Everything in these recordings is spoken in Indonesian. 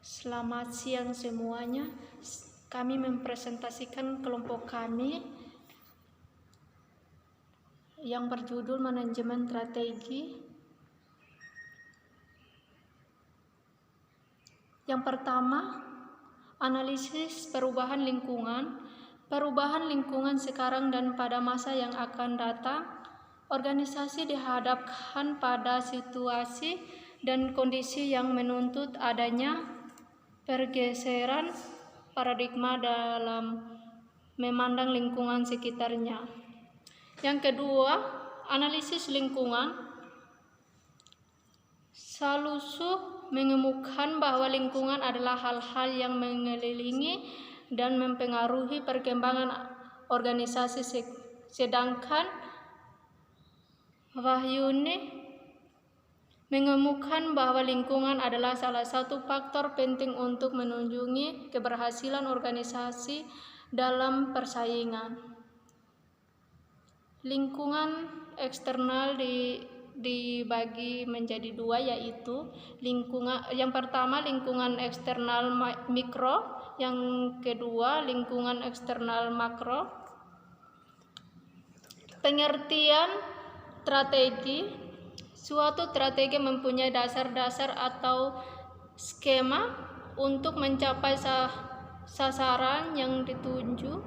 Selamat siang semuanya. Kami mempresentasikan kelompok kami yang berjudul Manajemen Strategi. Yang pertama, analisis perubahan lingkungan. Perubahan lingkungan sekarang dan pada masa yang akan datang, organisasi dihadapkan pada situasi dan kondisi yang menuntut adanya pergeseran paradigma dalam memandang lingkungan sekitarnya. Yang kedua, analisis lingkungan. Salusu mengemukakan bahwa lingkungan adalah hal-hal yang mengelilingi dan mempengaruhi perkembangan organisasi, sedangkan Wahyuni mengemukakan bahwa lingkungan adalah salah satu faktor penting untuk menunjukkan keberhasilan organisasi dalam persaingan. Lingkungan eksternal dibagi menjadi dua, yaitu yang pertama lingkungan eksternal mikro, yang kedua lingkungan eksternal makro. Pengertian strategi. Suatu strategi mempunyai dasar-dasar atau skema untuk mencapai sasaran yang dituju.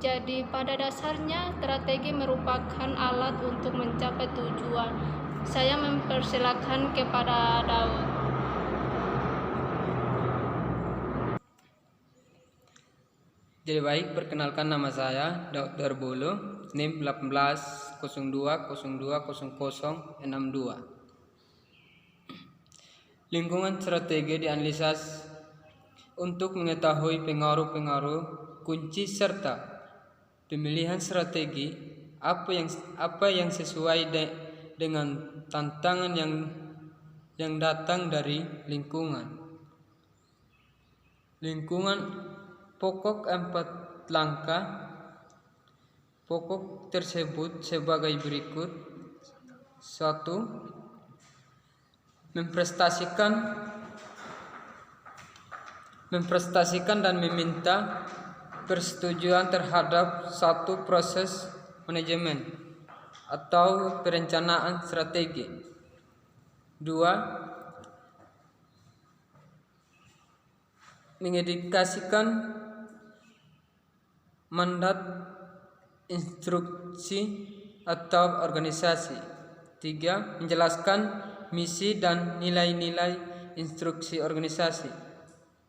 Jadi pada dasarnya strategi merupakan alat untuk mencapai tujuan. Saya mempersilakan kepada Daud. Jadi baik, perkenalkan nama saya Daud Darbulo, NIM 1802020062. Lingkungan strategi dianalisis untuk mengetahui pengaruh-pengaruh kunci serta pemilihan strategi apa yang sesuai dengan tantangan yang datang dari lingkungan. Lingkungan pokok 4 langkah pokok tersebut sebagai berikut. 1. Mempresentasikan dan meminta persetujuan terhadap satu proses manajemen atau perencanaan strategi. 2. Mengedukasikan mandat instruksi atau organisasi. 3. Menjelaskan misi dan nilai-nilai instruksi organisasi.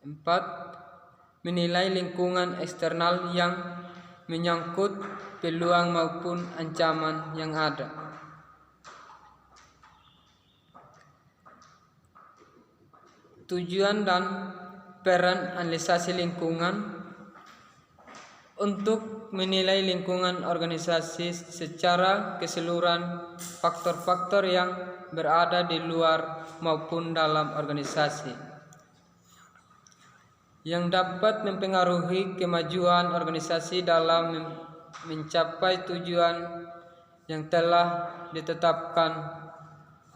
4. Menilai lingkungan eksternal yang menyangkut peluang maupun ancaman yang ada. Tujuan dan peran analisasi lingkungan. Untuk menilai lingkungan organisasi secara keseluruhan, faktor-faktor yang berada di luar maupun dalam organisasi yang dapat mempengaruhi kemajuan organisasi dalam mencapai tujuan yang telah ditetapkan.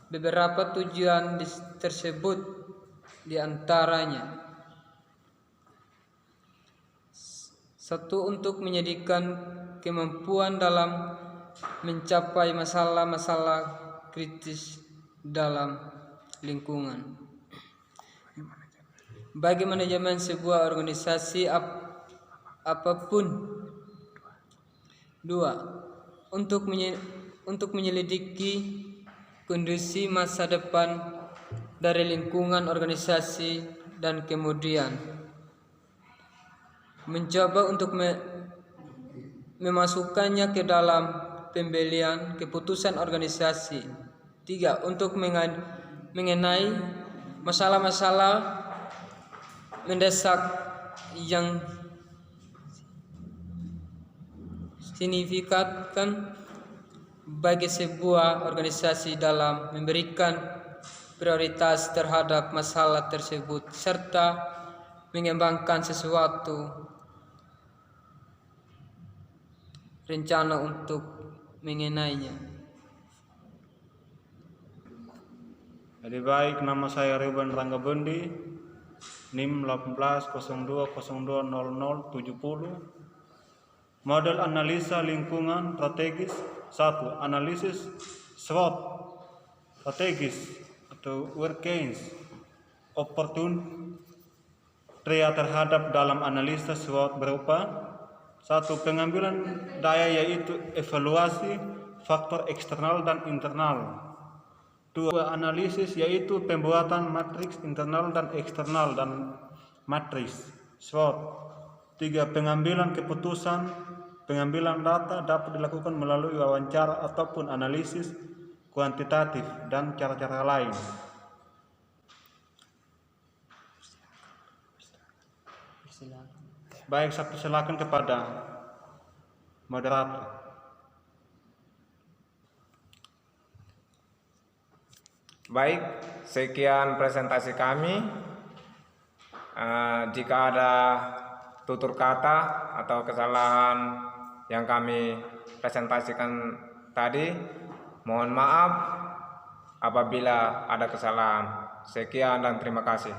Beberapa tujuan tersebut diantaranya: 1. Untuk menyediakan kemampuan dalam mencapai masalah-masalah kritis dalam lingkungan. Bagi manajemen sebuah organisasi apapun. 2. Untuk menyelidiki kondisi masa depan dari lingkungan organisasi dan kemudian mencoba untuk memasukkannya ke dalam pembelian keputusan organisasi. 3. Untuk mengenai masalah-masalah mendesak yang signifikan bagi sebuah organisasi dalam memberikan prioritas terhadap masalah tersebut serta mengembangkan sesuatu rencana untuk mengenainya. Jadi baik, nama saya Reuben Rangga Bendi, NIM 1802020070. Model analisa lingkungan strategis 1. Analisis SWOT strategis atau work gains opportunity terhadap dalam analisa SWOT berupa 1. Pengambilan daya yaitu evaluasi faktor eksternal dan internal. 2. Analisis yaitu pembuatan matriks internal dan eksternal dan matriks SWOT. 3. Pengambilan keputusan. Pengambilan data dapat dilakukan melalui wawancara ataupun analisis kuantitatif dan cara-cara lain. Baik, saya persilakan kepada moderator. Baik, sekian presentasi kami. Jika ada tutur kata atau kesalahan yang kami presentasikan tadi, mohon maaf apabila ada kesalahan. Sekian dan terima kasih.